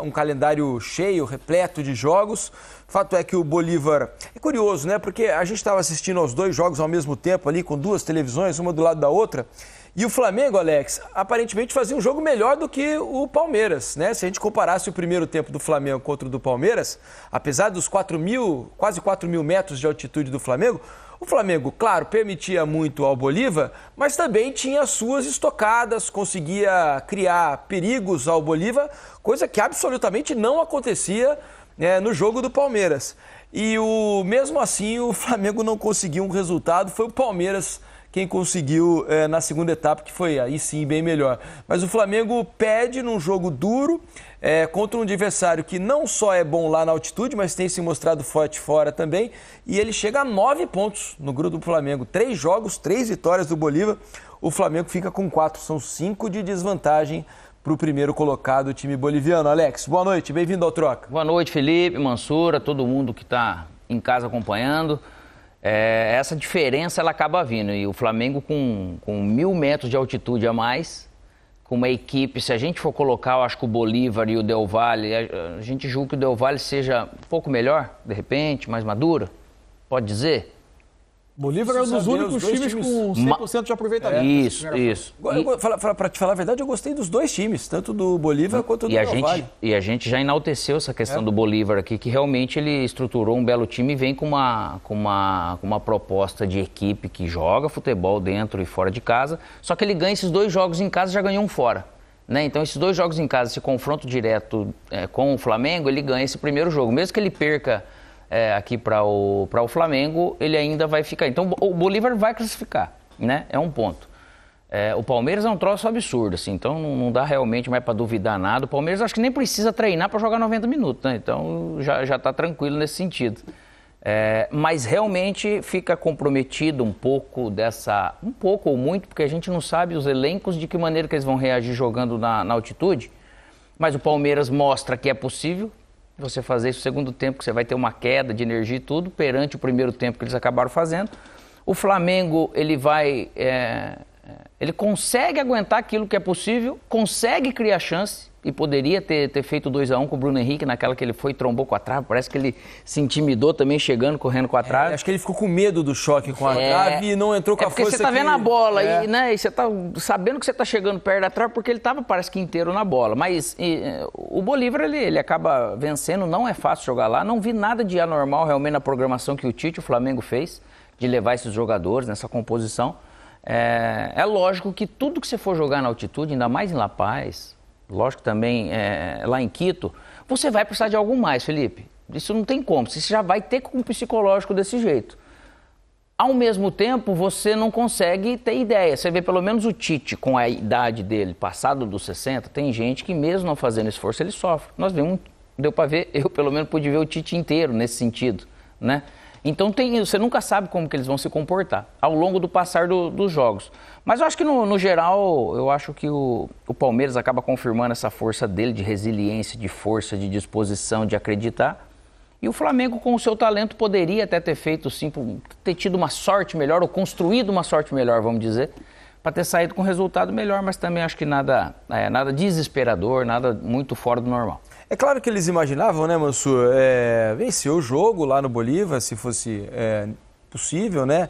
um calendário cheio, repleto de jogos. Fato é que o Bolívar... É curioso, né? Porque a gente estava assistindo aos dois jogos ao mesmo tempo ali, com duas televisões, uma do lado da outra. E o Flamengo, Alex, aparentemente fazia um jogo melhor do que o Palmeiras, né? Se a gente comparasse o primeiro tempo do Flamengo contra o do Palmeiras, apesar dos quase 4 mil metros de altitude do Flamengo, o Flamengo, claro, permitia muito ao Bolívar, mas também tinha suas estocadas, conseguia criar perigos ao Bolívar, coisa que absolutamente não acontecia no jogo do Palmeiras. E mesmo assim o Flamengo não conseguiu um resultado, foi o Palmeiras quem conseguiu na segunda etapa, que foi aí sim bem melhor. Mas o Flamengo perde num jogo duro contra um adversário que não só é bom lá na altitude, mas tem se mostrado forte fora também. E ele chega a 9 pontos no grupo do Flamengo. 3 jogos, 3 vitórias do Bolívar. O Flamengo fica com 4. São 5 de desvantagem para o primeiro colocado, o time boliviano. Alex, boa noite, bem-vindo ao Troca. Boa noite, Felipe, Mansura, todo mundo que está em casa acompanhando. Essa diferença ela acaba vindo, e o Flamengo com 1.000 metros de altitude a mais, com uma equipe, se a gente for colocar, eu acho que o Bolívar e o Del Valle, a gente julga que o Del Valle seja um pouco melhor, de repente, mais maduro, pode dizer? Bolívar é um dos únicos times com 100% de aproveitamento. Isso. Para te falar a verdade, eu gostei dos dois times, tanto do Bolívar quanto do Del Valle. E a gente já enalteceu essa questão do Bolívar aqui, que realmente ele estruturou um belo time e vem com uma proposta de equipe que joga futebol dentro e fora de casa, só que ele ganha esses 2 jogos em casa e já ganhou um fora. Né? Então, esses 2 jogos em casa, esse confronto direto com o Flamengo, ele ganha esse primeiro jogo. Mesmo que ele perca aqui para o Flamengo, ele ainda vai ficar. Então, o Bolívar vai classificar, né? É um ponto. O Palmeiras é um troço absurdo, assim, então não dá realmente mais para duvidar nada. O Palmeiras acho que nem precisa treinar para jogar 90 minutos, né? Então, já está tranquilo nesse sentido. Mas realmente fica comprometido um pouco ou muito, porque a gente não sabe os elencos de que maneira que eles vão reagir jogando na altitude. Mas o Palmeiras mostra que é possível você fazer isso no segundo tempo, que você vai ter uma queda de energia e tudo, perante o primeiro tempo que eles acabaram fazendo. O Flamengo, ele consegue aguentar aquilo que é possível, consegue criar chance, e poderia ter feito 2-1 com o Bruno Henrique, naquela que ele foi e trombou com a trave, parece que ele se intimidou também, correndo com a trave. Acho que ele ficou com medo do choque com a trave e não entrou com a força. Porque você tá vendo a bola e você tá sabendo que você tá chegando perto da trave, porque ele tava, parece que inteiro na bola. Mas o Bolívar, ele acaba vencendo, não é fácil jogar lá. Não vi nada de anormal realmente na programação que o Flamengo fez, de levar esses jogadores nessa composição. É lógico que tudo que você for jogar na altitude, ainda mais em La Paz, lógico também lá em Quito, você vai precisar de algo mais, Felipe. Isso não tem como, você já vai ter com um psicológico desse jeito. Ao mesmo tempo, você não consegue ter ideia. Você vê pelo menos o Tite, com a idade dele, passado dos 60, tem gente que mesmo não fazendo esforço, ele sofre. Nós vimos, deu para ver, eu pelo menos pude ver o Tite inteiro nesse sentido, né? Então você nunca sabe como que eles vão se comportar ao longo do passar dos jogos. Mas eu acho que no geral, eu acho que o Palmeiras acaba confirmando essa força dele de resiliência, de força, de disposição, de acreditar. E o Flamengo, com o seu talento, poderia até ter feito sim, ter tido uma sorte melhor, ou construído uma sorte melhor, vamos dizer, para ter saído com um resultado melhor, mas também acho que nada desesperador, nada muito fora do normal. É claro que eles imaginavam, né, Mansur, vencer o jogo lá no Bolívar, se fosse possível, né,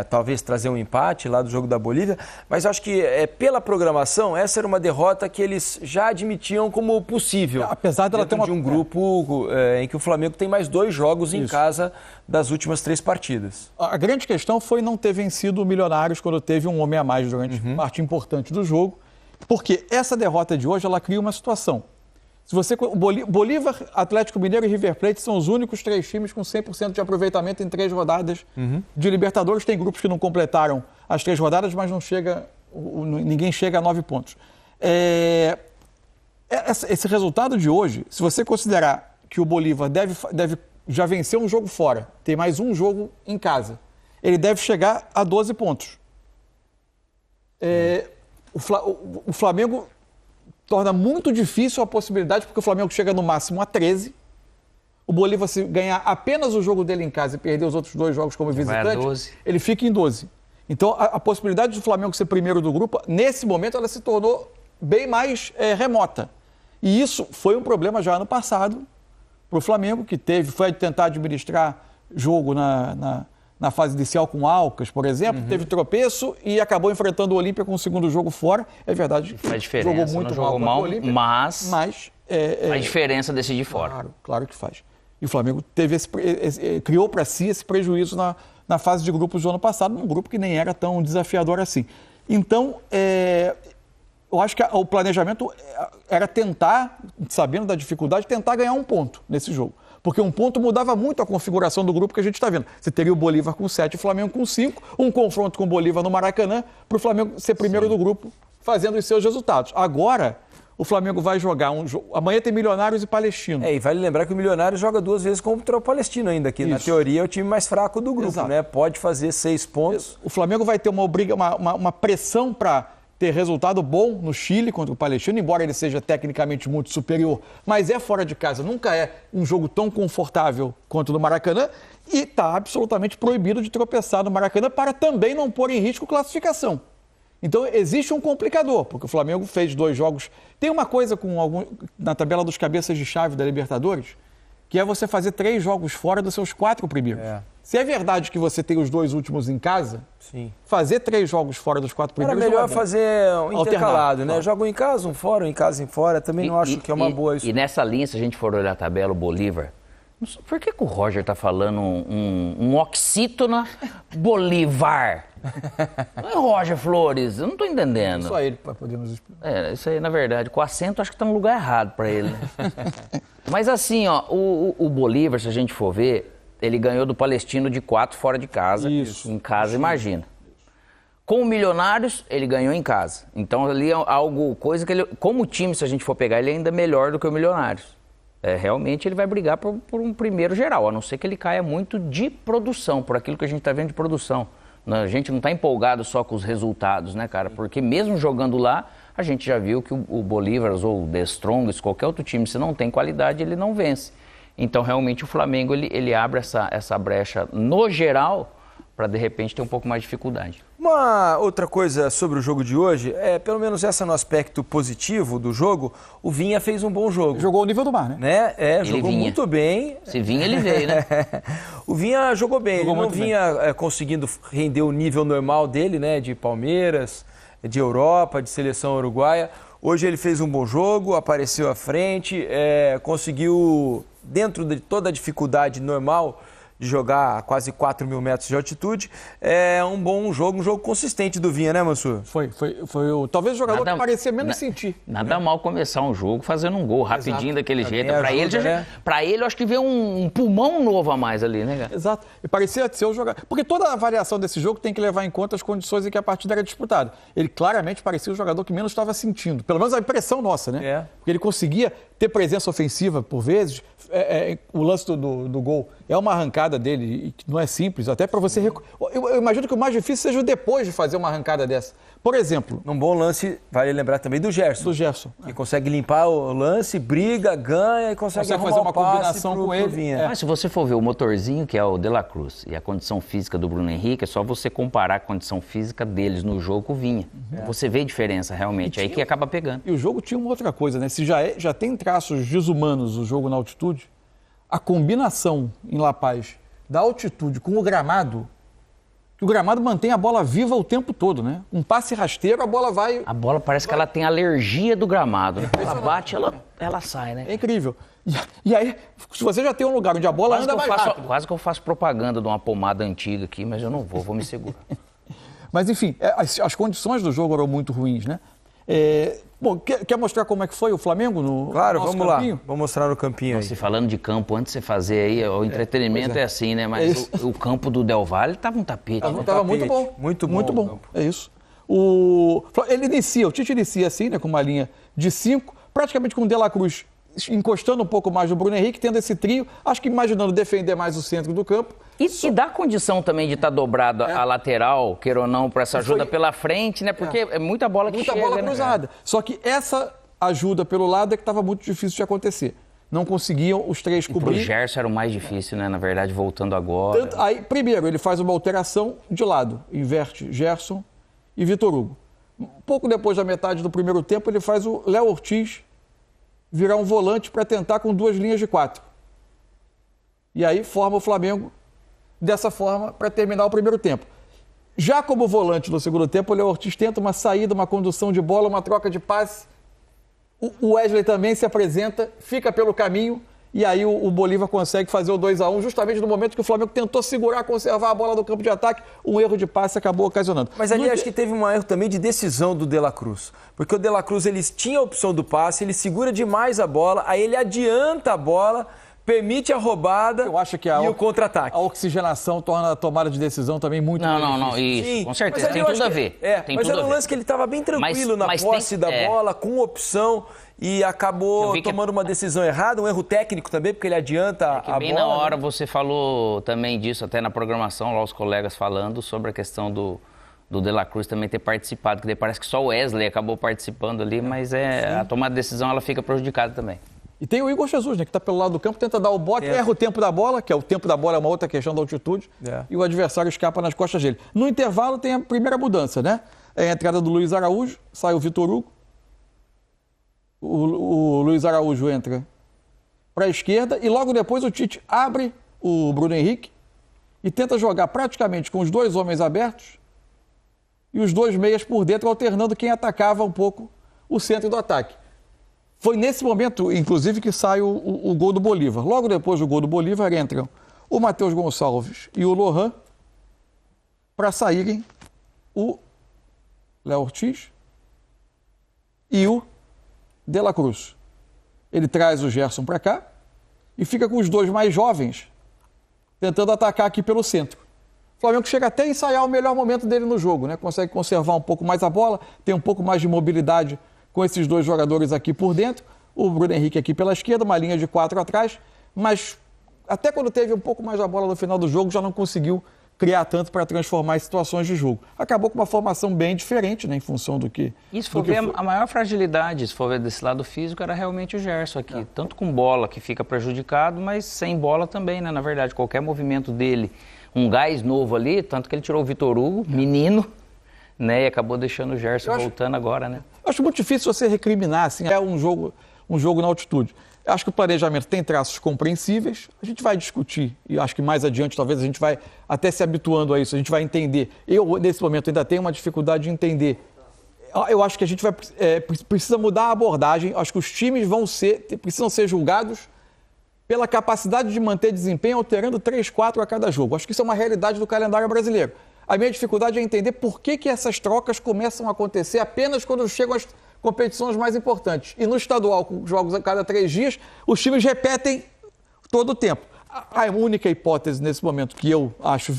talvez trazer um empate lá do jogo da Bolívia, mas acho que pela programação, essa era uma derrota que eles já admitiam como possível. Apesar dela ter de um grupo em que o Flamengo tem mais 2 jogos em casa das últimas 3 partidas. A grande questão foi não ter vencido o Milionários quando teve um homem a mais durante parte importante do jogo, porque essa derrota de hoje, ela cria uma situação. Bolívar, Atlético Mineiro e River Plate são os únicos 3 times com 100% de aproveitamento em 3 rodadas de Libertadores. Tem grupos que não completaram as 3 rodadas, mas ninguém chega a 9 pontos. Esse resultado de hoje, se você considerar que o Bolívar deve já vencer um jogo fora, tem mais um jogo em casa, ele deve chegar a 12 pontos. O Flamengo torna muito difícil a possibilidade, porque o Flamengo chega no máximo a 13. O Bolívar, se ganhar apenas o jogo dele em casa e perder os outros 2 jogos como visitante, ele fica em 12. Então, a possibilidade do Flamengo ser primeiro do grupo, nesse momento, ela se tornou bem mais remota. E isso foi um problema já ano passado para o Flamengo, que foi tentar administrar jogo na fase inicial com o Alcas, por exemplo, teve tropeço e acabou enfrentando o Olímpia com o segundo jogo fora. É verdade, faz diferença, jogou muito jogou mal, mas a diferença decidir fora. Claro que faz. E o Flamengo criou para si esse prejuízo na fase de grupos do ano passado, num grupo que nem era tão desafiador assim. Então, eu acho que o planejamento era tentar, sabendo da dificuldade, tentar ganhar um ponto nesse jogo. Porque um ponto mudava muito a configuração do grupo que a gente está vendo. Você teria o Bolívar com 7 e o Flamengo com 5, um confronto com o Bolívar no Maracanã, para o Flamengo ser primeiro do grupo, fazendo os seus resultados. Agora, o Flamengo vai jogar um jogo. Amanhã tem Milionários e Palestino. E vale lembrar que o Milionários joga 2 vezes contra o Palestino ainda, que na teoria é o time mais fraco do grupo, né? Pode fazer 6 pontos. O Flamengo vai ter uma pressão para ter resultado bom no Chile contra o Palestino, embora ele seja tecnicamente muito superior, mas é fora de casa, nunca é um jogo tão confortável quanto no Maracanã e está absolutamente proibido de tropeçar no Maracanã para também não pôr em risco classificação. Então existe um complicador, porque o Flamengo fez 2 jogos. Tem uma coisa na tabela dos cabeças de chave da Libertadores, que é você fazer 3 jogos fora dos seus 4 primeiros. Se é verdade que você tem os 2 últimos em casa, fazer 3 jogos fora dos 4 primeiros... Era melhor fazer um intercalado, né? Joga um em casa, um fora, um em casa, um fora. Também não acho que é uma boa isso. E nessa linha, se a gente for olhar a tabela, o Bolívar... Por que o Roger tá falando um oxítona Bolívar? Não é Roger Flores, eu não tô entendendo. Só ele para poder nos explicar. Isso aí, na verdade, com o acento, acho que tá no lugar errado para ele. Mas assim, ó, o Bolívar, se a gente for ver, ele ganhou do Palestino de 4 fora de casa. Isso. Em casa, imagina. Com o Milionários, ele ganhou em casa. Então ali é coisa que ele... Como time, se a gente for pegar, ele é ainda melhor do que o Milionários. Realmente ele vai brigar por um primeiro geral, a não ser que ele caia muito de produção, por aquilo que a gente está vendo de produção. A gente não está empolgado só com os resultados, né, cara? Porque mesmo jogando lá, a gente já viu que o Bolívar ou o The Strongest, qualquer outro time, se não tem qualidade, ele não vence. Então, realmente, o Flamengo, ele abre essa brecha no geral para, de repente, ter um pouco mais de dificuldade. Uma outra coisa sobre o jogo de hoje, pelo menos essa no aspecto positivo do jogo, o Vinha fez um bom jogo. Jogou o nível do mar, né? Jogou muito bem. Se Vinha, ele veio, né? O Vinha jogou bem, ele não vinha conseguindo render o nível normal dele, né? De Palmeiras, de Europa, de seleção uruguaia. Hoje ele fez um bom jogo, apareceu à frente, conseguiu, dentro de toda a dificuldade normal de jogar a quase 4 mil metros de altitude, um bom jogo, um jogo consistente do Vinha, né, Mansur? Foi talvez o jogador que parecia menos sentir. Nada mal começar um jogo fazendo um gol rapidinho daquele jeito. Para ele, eu acho que veio um pulmão novo a mais ali, né, cara? Exato. E parecia ser o jogador. Porque toda a avaliação desse jogo tem que levar em conta as condições em que a partida era disputada. Ele claramente parecia o jogador que menos estava sentindo. Pelo menos a impressão nossa, né? Porque ele conseguia ter presença ofensiva por vezes. O lance do gol é uma arrancada dele, que não é simples, até para você... Eu imagino que o mais difícil seja depois de fazer uma arrancada dessa. Por exemplo... Um bom lance, vale lembrar também do Gerson. Do Gerson. Que consegue limpar o lance, briga, ganha e consegue fazer uma combinação com ele. Vinha. Mas se você for ver o motorzinho, que é o De La Cruz, e a condição física do Bruno Henrique, é só você comparar a condição física deles no jogo com o Vinha. Você vê a diferença, realmente. Aí que acaba pegando. E o jogo tinha uma outra coisa, né? Se já tem traços desumanos o jogo na altitude, a combinação em La Paz da altitude com o gramado, que o gramado mantém a bola viva o tempo todo, né? Um passe rasteiro, a bola vai... A bola parece que ela tem alergia do gramado, né? Ela bate, ela sai, né? É incrível. E aí, se você já tem um lugar onde a bola anda mais rápido... Quase que eu faço propaganda de uma pomada antiga aqui, mas eu não vou me segurar. Mas, enfim, as condições do jogo eram muito ruins, né? Bom, quer mostrar como é que foi o Flamengo no Claro, nosso vamos campinho? lá. Vamos mostrar no campinho aí. Se falando de campo, antes de você fazer aí, o entretenimento é assim, né? Mas o campo do Del Valle estava um tapete. Estava muito bom. Muito bom. É isso. O Tite inicia assim, né, com uma linha de 5, praticamente com o De La Cruz encostando um pouco mais no Bruno Henrique, tendo esse trio, acho que imaginando defender mais o centro do campo. E dá condição também de estar dobrado a lateral, queira ou não, para essa ajuda pela frente, né? Porque é muita bola que chega, muita bola cruzada. Né? Só que essa ajuda pelo lado é que estava muito difícil de acontecer. Não conseguiam os 3 cobrir. O Gerson era o mais difícil, né? Na verdade, voltando agora. Aí, primeiro, ele faz uma alteração de lado. Inverte Gerson e Vitor Hugo. Pouco depois da metade do primeiro tempo, ele faz o Léo Ortiz virar um volante para tentar com 2 linhas de 4. E aí forma o Flamengo dessa forma para terminar o primeiro tempo. Já como volante no segundo tempo, o Léo Ortiz tenta uma saída, uma condução de bola, uma troca de passe. O Wesley também se apresenta, fica pelo caminho e aí o Bolívar consegue fazer o 2-1 justamente no momento que o Flamengo tentou segurar, conservar a bola do campo de ataque, um erro de passe acabou ocasionando. Mas ali acho que teve um erro também de decisão do De La Cruz, porque o De La Cruz ele tinha a opção do passe, ele segura demais a bola, aí ele adianta a bola, permite a roubada. Eu acho que e o contra-ataque. A oxigenação torna a tomada de decisão também muito mais difícil. Não, isso, sim, com certeza, tem tudo a ver. Mas era um lance que ele estava bem tranquilo na posse da bola, com opção, e acabou tomando uma decisão errada, um erro técnico também, porque ele adianta a bola. Bem na hora você falou também disso, até na programação, lá os colegas falando sobre a questão do De La Cruz também ter participado, que daí parece que só o Wesley acabou participando ali, mas a tomada de decisão ela fica prejudicada também. E tem o Igor Jesus, né, que está pelo lado do campo, tenta dar o bote, erra o tempo da bola, que é o tempo da bola é uma outra questão da altitude, e o adversário escapa nas costas dele. No intervalo tem a primeira mudança, né? É a entrada do Luiz Araújo, sai o Vitor Hugo, o Luiz Araújo entra para a esquerda e logo depois o Tite abre o Bruno Henrique e tenta jogar praticamente com os 2 homens abertos e os 2 meias por dentro, alternando quem atacava um pouco o centro do ataque. Foi nesse momento, inclusive, que sai o gol do Bolívar. Logo depois do gol do Bolívar entram o Matheus Gonçalves e o Lohan para saírem o Léo Ortiz e o De La Cruz. Ele traz o Gerson para cá e fica com os 2 mais jovens tentando atacar aqui pelo centro. O Flamengo chega até a ensaiar o melhor momento dele no jogo, né? Consegue conservar um pouco mais a bola, tem um pouco mais de mobilidade com esses 2 jogadores aqui por dentro, o Bruno Henrique aqui pela esquerda, uma linha de 4 atrás, mas até quando teve um pouco mais a bola no final do jogo, já não conseguiu criar tanto para transformar em situações de jogo. Acabou com uma formação bem diferente, né, em função do que... E se for ver, a maior fragilidade, se for ver desse lado físico, era realmente o Gerson aqui. Tanto com bola, que fica prejudicado, mas sem bola também, né? Na verdade, qualquer movimento dele, um gás novo ali, tanto que ele tirou o Vitor Hugo, menino, né? E acabou deixando o Gerson voltando agora, né? Eu acho muito difícil você recriminar, assim, é um jogo na altitude. Eu acho que o planejamento tem traços compreensíveis, a gente vai discutir, e acho que mais adiante talvez a gente vai até se habituando a isso, a gente vai entender. Eu, nesse momento, ainda tenho uma dificuldade de entender. Eu acho que a gente precisa mudar a abordagem, acho que os times precisam ser julgados pela capacidade de manter desempenho alterando 3, 4 a cada jogo. Acho que isso é uma realidade do calendário brasileiro. A minha dificuldade é entender por que essas trocas começam a acontecer apenas quando chegam as competições mais importantes. E no estadual, com jogos a cada 3 dias, os times repetem todo o tempo. A única hipótese nesse momento que eu acho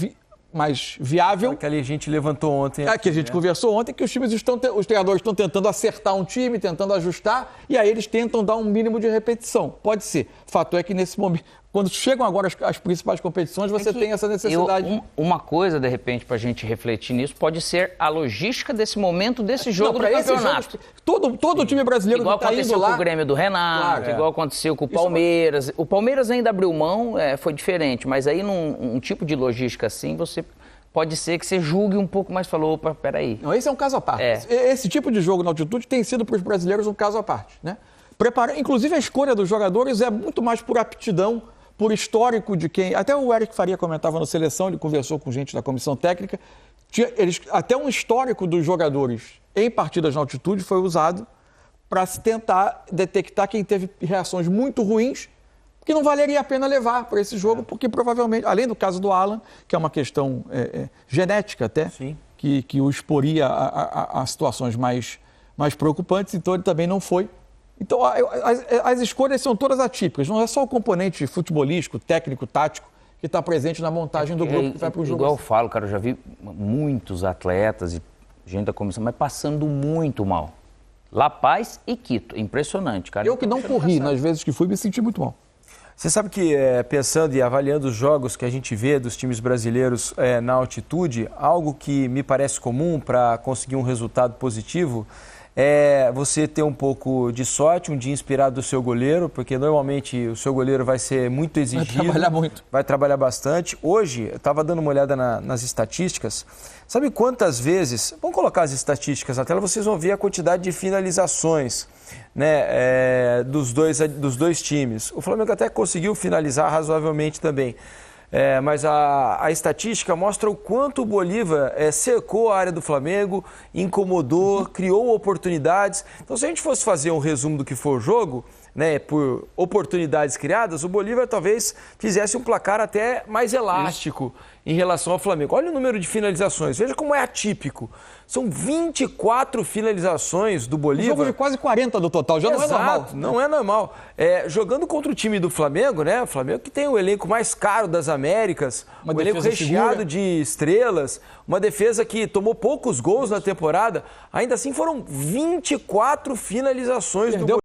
mais viável... Que a gente levantou ontem. Que a gente conversou ontem, que os treinadores estão tentando acertar um time, tentando ajustar, e aí eles tentam dar um mínimo de repetição. Pode ser. Fato é que nesse momento, quando chegam agora as principais competições, você tem essa necessidade. Uma coisa, de repente, para a gente refletir nisso, pode ser a logística desse momento, desse jogo do campeonato. Todo time brasileiro igual que está indo lá... Igual aconteceu com o Grêmio do Renato, igual aconteceu com o Palmeiras. O Palmeiras ainda abriu mão, foi diferente, mas aí num tipo de logística assim, você... Pode ser que você julgue um pouco mais, falou, opa, peraí. Não, esse é um caso à parte. Esse tipo de jogo na altitude tem sido para os brasileiros um caso à parte, né? Inclusive a escolha dos jogadores é muito mais por aptidão, por histórico de quem... Até o Eric Faria comentava na seleção, ele conversou com gente da comissão técnica, até um histórico dos jogadores em partidas na altitude foi usado para se tentar detectar quem teve reações muito ruins, que não valeria a pena levar para esse jogo, porque provavelmente, além do caso do Alan, que é uma questão genética até, que o exporia a situações mais preocupantes, então ele também não foi. Então as escolhas são todas atípicas, não é só o componente futebolístico, técnico, tático, que está presente na montagem do grupo que vai para o jogo. Igual eu falo, cara, eu já vi muitos atletas e gente da comissão, mas passando muito mal. La Paz e Quito, impressionante, cara. Eu que não corri, nas vezes que fui, me senti muito mal. Você sabe que, pensando e avaliando os jogos que a gente vê dos times brasileiros na altitude, algo que me parece comum para conseguir um resultado positivo é você ter um pouco de sorte, um dia inspirado do seu goleiro, porque normalmente o seu goleiro vai ser muito exigido. Vai trabalhar muito. Vai trabalhar bastante. Hoje, eu estava dando uma olhada nas estatísticas. Sabe quantas vezes... Vamos colocar as estatísticas na tela, vocês vão ver a quantidade de finalizações, né, dos dois times. O Flamengo até conseguiu finalizar razoavelmente também. Mas a estatística mostra o quanto o Bolívar cercou a área do Flamengo, incomodou, criou oportunidades. Então, se a gente fosse fazer um resumo do que foi o jogo, né, por oportunidades criadas, o Bolívar talvez fizesse um placar até mais elástico em relação ao Flamengo. Olha o número de finalizações, veja como é atípico. São 24 finalizações do Bolívar. Um jogo de quase 40 do total, já não é normal. Não é normal. Jogando contra o time do Flamengo, né? O Flamengo que tem o elenco mais caro das Américas, um elenco recheado de estrelas, uma defesa que tomou poucos gols na temporada, ainda assim foram 24 finalizações do Bolívar.